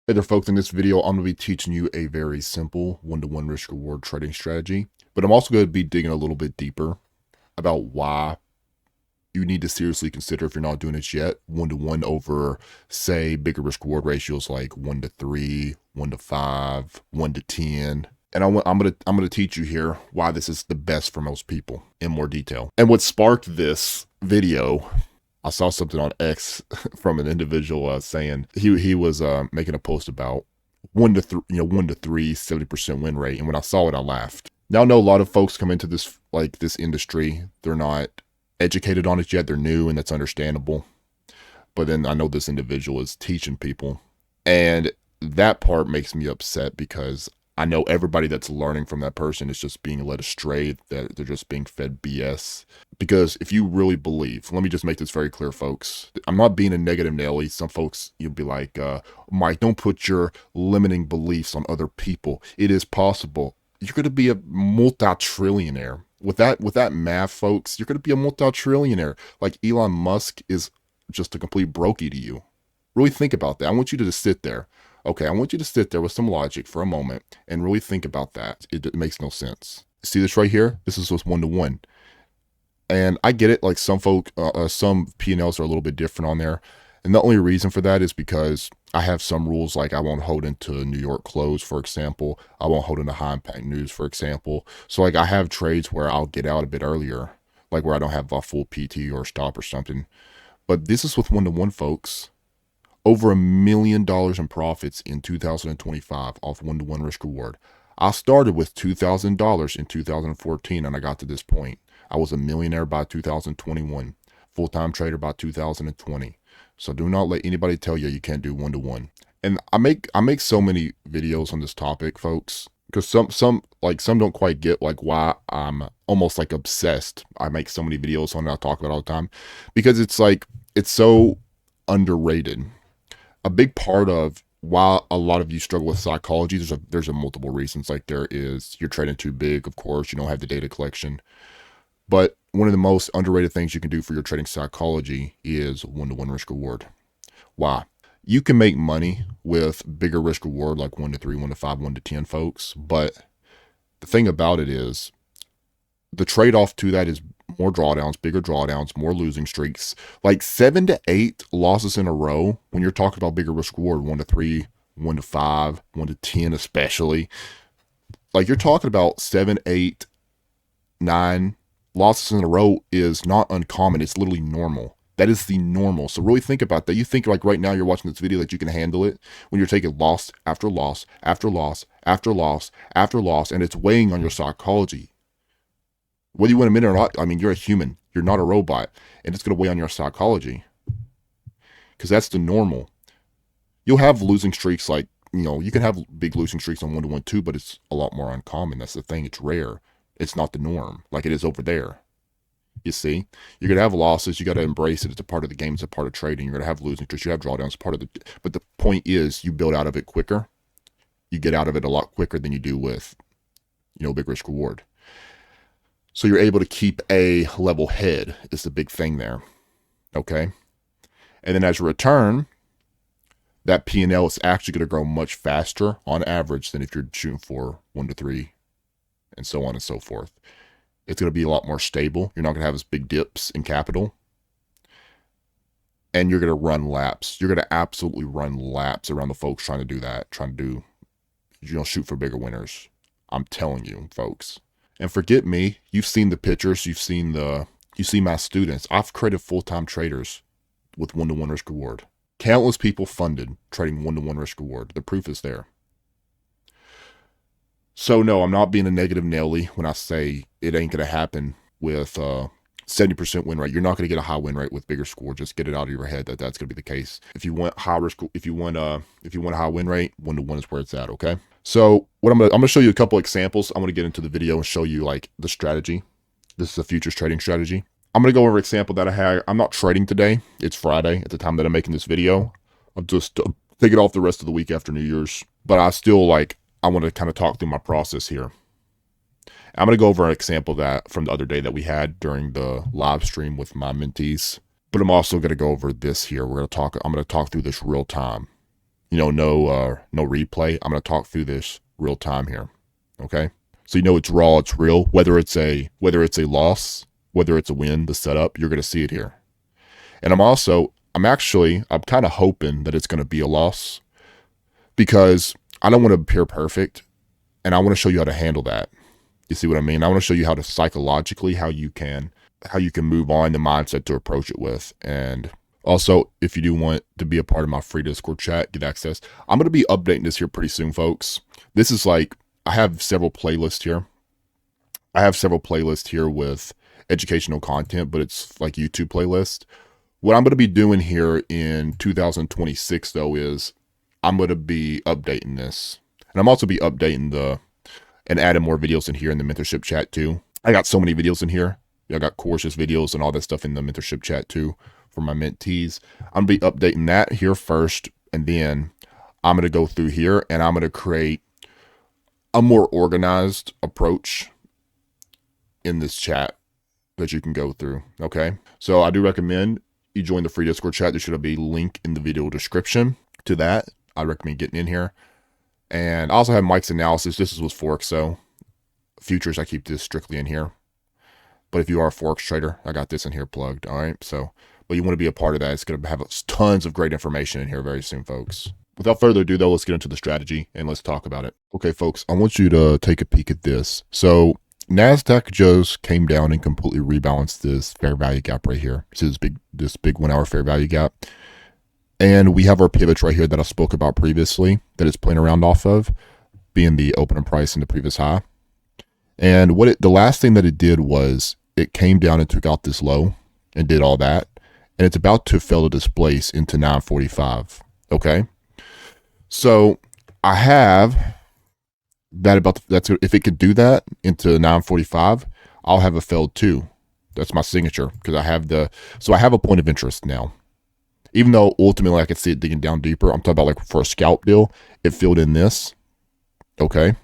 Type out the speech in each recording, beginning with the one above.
Hey there folks, in this video I'm going to be teaching you a very simple one-to-one risk reward trading strategy, but I'm also going to be digging a little bit deeper about why you need to seriously consider, if you're not doing it yet, one-to-one over, say, bigger risk reward ratios like 1-3, 1-5, 1-10. And I'm gonna teach you here why this is the best for most people in more detail. And what sparked this video, I saw something on X from an individual saying he was making a post about 1-3, 1-3, 70% win rate. And when I saw it, I laughed. Now I know a lot of folks come into this industry, they're not educated on it yet, they're new, and that's understandable. But then I know this individual is teaching people, and that part makes me upset because I know everybody that's learning from that person is just being led astray, that they're just being fed BS. Because if you really believe, let me just make this very clear, folks. I'm not being a negative Nelly. Some folks, you'll be like, Mike, don't put your limiting beliefs on other people. It is possible. You're going to be a multi-trillionaire. With that math, folks, you're going to be a multi-trillionaire. Like Elon Musk is just a complete brokey to you. Really think about that. I want you to just sit there. Okay, I want you to sit there with some logic for a moment and really think about that. It makes no sense. See this right here? This is what's one-to-one. And I get it, like some P&Ls are a little bit different on there. And the only reason for that is because I have some rules, like I won't hold into New York close, for example. I won't hold into high impact news, for example. So like I have trades where I'll get out a bit earlier, like where I don't have a full PT or stop or something. But this is with one-to-one, folks. Over $1 million in profits in 2025 off one-to-one risk reward. I started with $2,000 in 2014 and I got to this point. I was a millionaire by 2021, full-time trader by 2020. So do not let anybody tell you can't do one-to-one. And I make so many videos on this topic, folks, because some don't quite get like why I'm almost like obsessed. I make so many videos on it, I talk about it all the time, because it's so underrated. A big part of why a lot of you struggle with psychology, there's a multiple reasons. Like there is, you're trading too big, of course, you don't have the data collection. But one of the most underrated things you can do for your trading psychology is one-to-one risk reward. Why? You can make money with bigger risk reward like 1-3, 1-5, 1-10, folks. But the thing about it is, the trade-off to that is more drawdowns, bigger drawdowns, more losing streaks, like 7 to 8 losses in a row. When you're talking about bigger risk reward, 1-3, 1-5, 1-10, especially, like you're talking about 7, 8, 9 losses in a row is not uncommon. It's literally normal. That is the normal. So really think about that. You think like right now you're watching this video that you can handle it when you're taking loss after loss after loss after loss after loss, and it's weighing on your psychology. Whether you win a minute or not, I mean, you're a human. You're not a robot. And it's going to weigh on your psychology. Because that's the normal. You'll have losing streaks like, you can have big losing streaks on one-to-one too, but it's a lot more uncommon. That's the thing. It's rare. It's not the norm like it is over there. You see? You're going to have losses. You got to embrace it. It's a part of the game. It's a part of trading. You're going to have losing streaks. You have drawdowns. But the point is you build out of it quicker. You get out of it a lot quicker than you do with, big risk reward. So you're able to keep a level head is the big thing there, okay? And then as a return, that P&L is actually going to grow much faster on average than if you're shooting for 1-3 and so on and so forth. It's going to be a lot more stable. You're not going to have as big dips in capital. And you're going to run laps. You're going to absolutely run laps around the folks trying to do that, shoot for bigger winners. I'm telling you, folks. And forget me, you've seen the pictures, you see my students. I've created full-time traders with one-to-one risk reward. Countless people funded trading one-to-one risk reward. The proof is there. So no, I'm not being a negative Nelly when I say it ain't going to happen with 70% win rate. You're not going to get a high win rate with bigger score. Just get it out of your head that that's going to be the case. If you want high risk, if you want a high win rate, 1-to-1 is where it's at, okay? So what I'm gonna show you a couple examples. I'm gonna get into the video and show you like the strategy. This is a futures trading strategy. I'm gonna go over an example that I had. I'm not trading today. It's Friday at the time that I'm making this video. I'm just taking off the rest of the week after New Year's. But I want to kind of talk through my process here. I'm gonna go over an example that from the other day that we had during the live stream with my mentees. But I'm also gonna go over this here. I'm gonna talk through this real time. no replay. I'm going to talk through this real time here. Okay. So it's raw, it's real, whether it's a loss, whether it's a win, the setup, you're going to see it here. And I'm kind of hoping that it's going to be a loss, because I don't want to appear perfect, and I want to show you how to handle that. You see what I mean? I want to show you how to psychologically, how you can move on, the mindset to approach it with. And also, if you do want to be a part of my free Discord chat, get access. I'm going to be updating this here pretty soon, folks. This is like, I have several playlists here. With educational content, but it's like YouTube playlist. What I'm going to be doing here in 2026, though, is I'm going to be updating this. And I'm also be updating and adding more videos in here in the mentorship chat too. I got so many videos in here. I got courses, videos, and all that stuff in the mentorship chat too for my mentees. I'm going to be updating that here first, and then I'm going to go through here and I'm going to create a more organized approach in this chat that you can go through. Okay. So I do recommend you join the free Discord chat. There should be a link in the video description to that. I recommend getting in here. And I also have Mike's analysis. This is with Forex, so futures, I keep this strictly in here. But if you are a Forex trader, I got this in here plugged. All right. So, but you want to be a part of that. It's going to have tons of great information in here very soon, folks. Without further ado, though, let's get into the strategy and let's talk about it. Okay, folks, I want you to take a peek at this. So NASDAQ just came down and completely rebalanced this fair value gap right here. See this big 1 hour fair value gap. And we have our pivots right here that I spoke about previously that it's playing around off of, being the opening price and the previous high. And the last thing that it did was it came down and took out this low and did all that. And it's about to fail to displace into 945. Okay. So I have that if it could do that into 945, I'll have a failed 2. That's my signature, because I have a point of interest now. Even though ultimately I could see it digging down deeper, I'm talking about like for a scalp deal, it filled in this. Okay.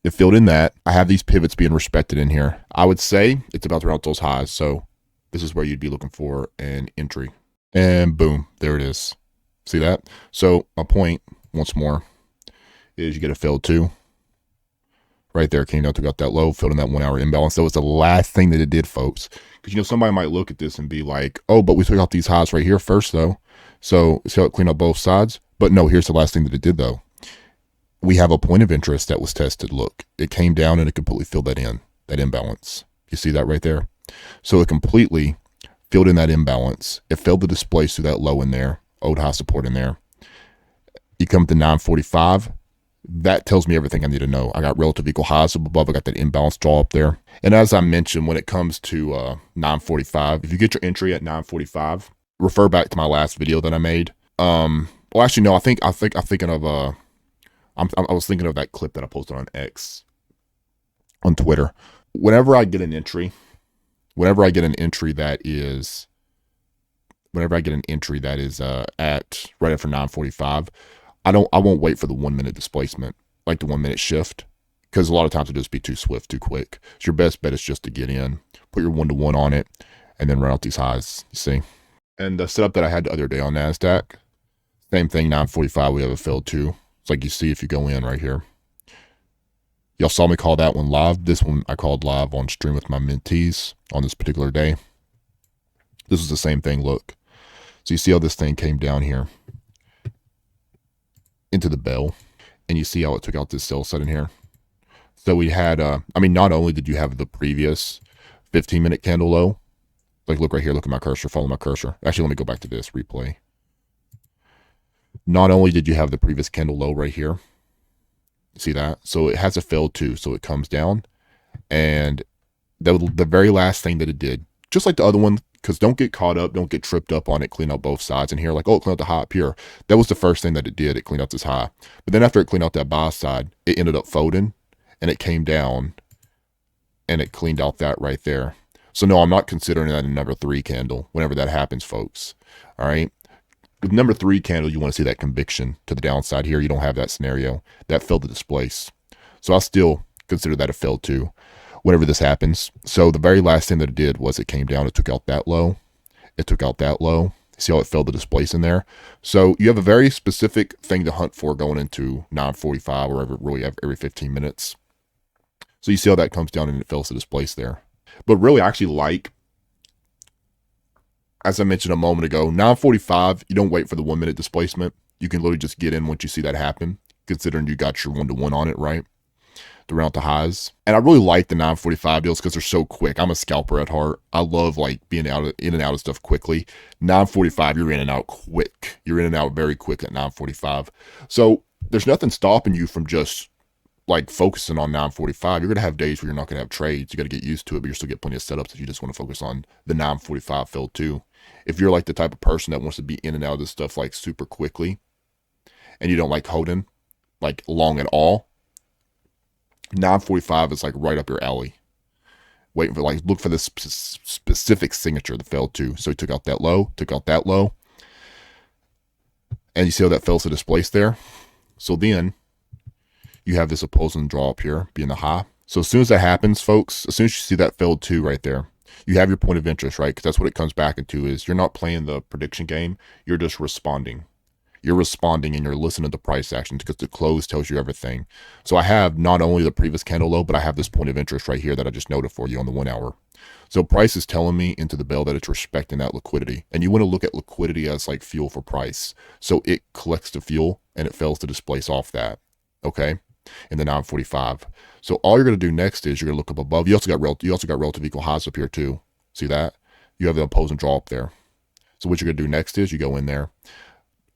It filled in that. I have these pivots being respected in here. I would say it's about to round those highs. So this is where you'd be looking for an entry. And boom, there it is. See that? So my point, once more, is you get a failed 2. Right there, came down, took out that low, filled in that 1 hour imbalance. That was the last thing that it did, folks. Because, somebody might look at this and be like, oh, but we took out these highs right here first, though. So see how it cleaned up both sides? But no, here's the last thing that it did, though. We have a point of interest that was tested. Look, it came down and it completely filled that imbalance. You see that right there? So it completely filled in that imbalance. It failed to displace through that low in there, old high support in there. You come to 945. That tells me everything I need to know. I got relative equal highs up above. I got that imbalance draw up there. And as I mentioned, when it comes to 945, if you get your entry at 945, refer back to my last video that I made. Well, actually, no. I was thinking of that clip that I posted on X, on Twitter. Whenever I get an entry that is at right after 945. I won't wait for the 1 minute displacement, like the 1 minute shift, because a lot of times it'll just be too swift, too quick. So your best bet is just to get in, put your 1-to-1 on it, and then run out these highs, you see. And the setup that I had the other day on NASDAQ, same thing, 945, we have a failed 2. It's like you see if you go in right here. Y'all saw me call that one live. This one I called live on stream with my mentees on this particular day. This was the same thing, look. So you see how this thing came down here into the bell, and you see how it took out this sell set in here. So we had, not only did you have the previous 15-minute candle low, like look right here, look at my cursor, follow my cursor. Actually, let me go back to this replay. Not only did you have the previous candle low right here, see that? So it has a failed 2, so it comes down, and the very last thing that it did, just like the other one, because don't get caught up, don't get tripped up on it, clean out both sides in here, like, oh, it cleaned out the high up here. That was the first thing that it did. It cleaned out this high. But then after it cleaned out that buy side, it ended up folding, and it came down, and it cleaned out that right there. So no, I'm not considering that a number 3 candle whenever that happens, folks. All right? With number 3 candle, you want to see that conviction to the downside here. You don't have that scenario. That failed to displace. So I still consider that a failed 2. Whenever this happens. So the very last thing that it did was it came down, it took out that low, it took out that low, See how it failed to displace in there? So you have a very specific thing to hunt for going into 9:45 or every 15 minutes. So you see how that comes down and it fails to displace there. But really, I actually like, as I mentioned a moment ago, 9:45, you don't wait for the 1 minute displacement. You can literally just get in once you see that happen, considering you got your 1-to-1 on it, right? Throughout the highs. And I really like the 9:45 deals because they're so quick. I'm a scalper at heart. I love like being in and out of stuff quickly. 9:45, you're in and out quick. You're in and out very quick at 9:45. So there's nothing stopping you from just like focusing on 9:45. You're going to have days where you're not going to have trades. You got to get used to it, but you're still get plenty of setups if you just want to focus on the 9:45 fill too. If you're like the type of person that wants to be in and out of this stuff like super quickly and you don't like holding like long at all, 9:45 is like right up your alley. Waiting for like, look for this specific signature that failed too. So he took out that low, and you see how that fails to displace there. So then you have this opposing draw up here being the high. So as soon as that happens, folks, as soon as you see that failed too right there, you have your point of interest, right? Because that's what it comes back into is you're not playing the prediction game. You're just responding. You're responding and you're listening to price actions because the close tells you everything. So I have not only the previous candle low, but I have this point of interest right here that I just noted for you on the 1 hour. So price is telling me into the bell that it's respecting that liquidity. And you want to look at liquidity as like fuel for price. So it collects the fuel and it fails to displace off that. Okay. In the 9:45. So all you're going to do next is you're going to look up above. You also got relative equal highs up here too. See that? You have the opposing draw up there. So what you're going to do next is you go in there.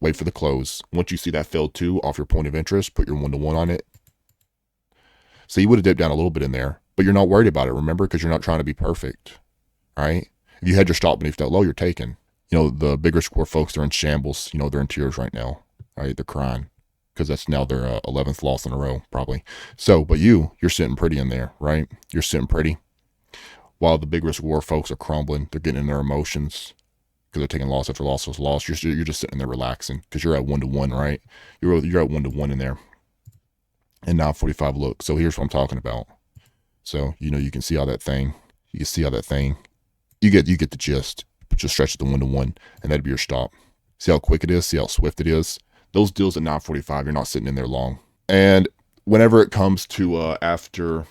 Wait for the close. Once you see that failed too off your point of interest, put your 1-to-1 on it. So you would have dipped down a little bit in there, but you're not worried about it, remember, because you're not trying to be perfect, right? If you had your stop beneath that low, you're taking. You know, the bigger score folks are in shambles. You know, they're in tears right now, right? They're crying because that's now their 11th loss in a row, probably. So, but you're sitting pretty in there, right? You're sitting pretty. While the big risk war folks are crumbling, they're getting in their emotions, because they're taking loss after loss after loss. You're just sitting there relaxing because you're at 1-to-1, right? You're at 1-to-1 in there. And now 45 look. So here's what I'm talking about. So, you know, you can see how that thing, you get the gist. Just stretch it to 1-to-1 and that'd be your stop. See how quick it is? See how swift it is? Those deals at 9:45, you're not sitting in there long. And whenever it comes to after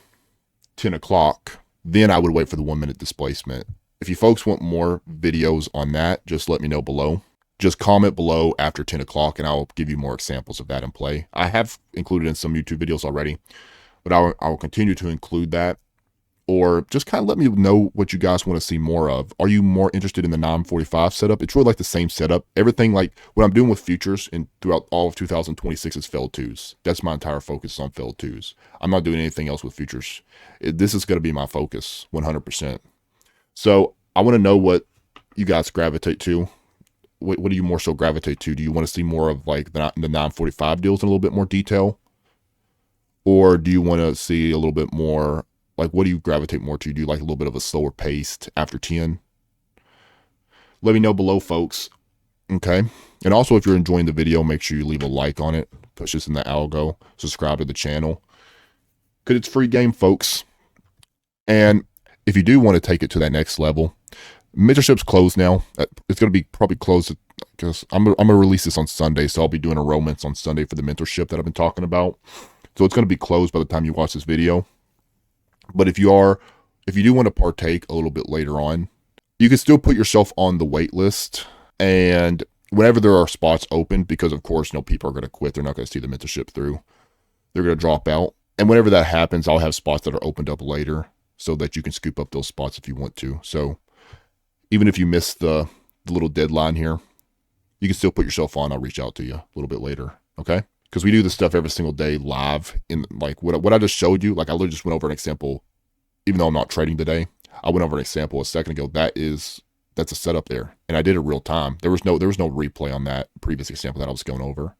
10 o'clock, then I would wait for the 1 minute displacement. If you folks want more videos on that, just let me know below. Just comment below after 10 o'clock and I'll give you more examples of that in play. I have included in some YouTube videos already, but I will continue to include that. Or just kind of let me know what you guys want to see more of. Are you more interested in the 9:45 setup? It's really like the same setup. Everything like what I'm doing with futures and throughout all of 2026 is failed twos. That's my entire focus on failed twos. I'm not doing anything else with futures. This is going to be my focus 100%. So I want to know what you guys gravitate to. What do you more so gravitate to? Do you want to see more of like the 9:45 deals in a little bit more detail? Or do you want to see a little bit more, like what do you gravitate more to? Do you like a little bit of a slower paced after 10? Let me know below, folks. Okay. And also if you're enjoying the video, make sure you leave a like on it. Push this in the algo. Subscribe to the channel. Because it's free game, folks. And if you do want to take it to that next level, Mentorship's closed now. It's going to be probably closed because I'm going to release this on Sunday. So I'll be doing enrollments on Sunday for the mentorship that I've been talking about. So it's going to be closed by the time you watch this video. But if you do want to partake a little bit later on, you can still put yourself on the wait list. And whenever there are spots open, because of course, you know, people are going to quit. They're not going to see the mentorship through. They're going to drop out. And whenever that happens, I'll have spots that are opened up later so that you can scoop up those spots if you want to. So even if you miss the little deadline here, you can still put yourself on. I'll reach out to you a little bit later. Okay. Because we do this stuff every single day live in like what I just showed you. Like I literally just went over an example, even though I'm not trading today, I went over an example a second ago. That's a setup there. And I did it real time. There was no replay on that previous example that I was going over.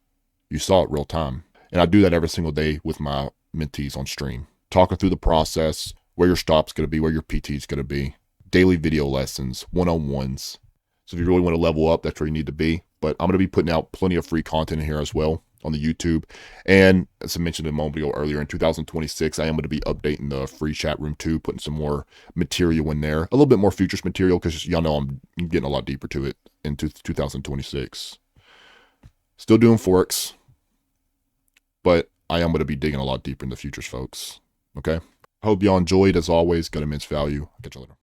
You saw it real time. And I do that every single day with my mentees on stream, talking through the process, where your stop's going to be, where your PT's going to be, daily video lessons, one-on-ones. So if you really want to level up, that's where you need to be. But I'm going to be putting out plenty of free content in here as well. on the YouTube. And as I mentioned a moment ago earlier, in 2026, I am going to be updating the free chat room too, putting some more material in there, a little bit more futures material, because y'all know I'm getting a lot deeper to it into 2026. Still doing Forex, but I am going to be digging a lot deeper in the futures, folks. Okay. Hope y'all enjoyed. As always, got immense value. I'll catch you later.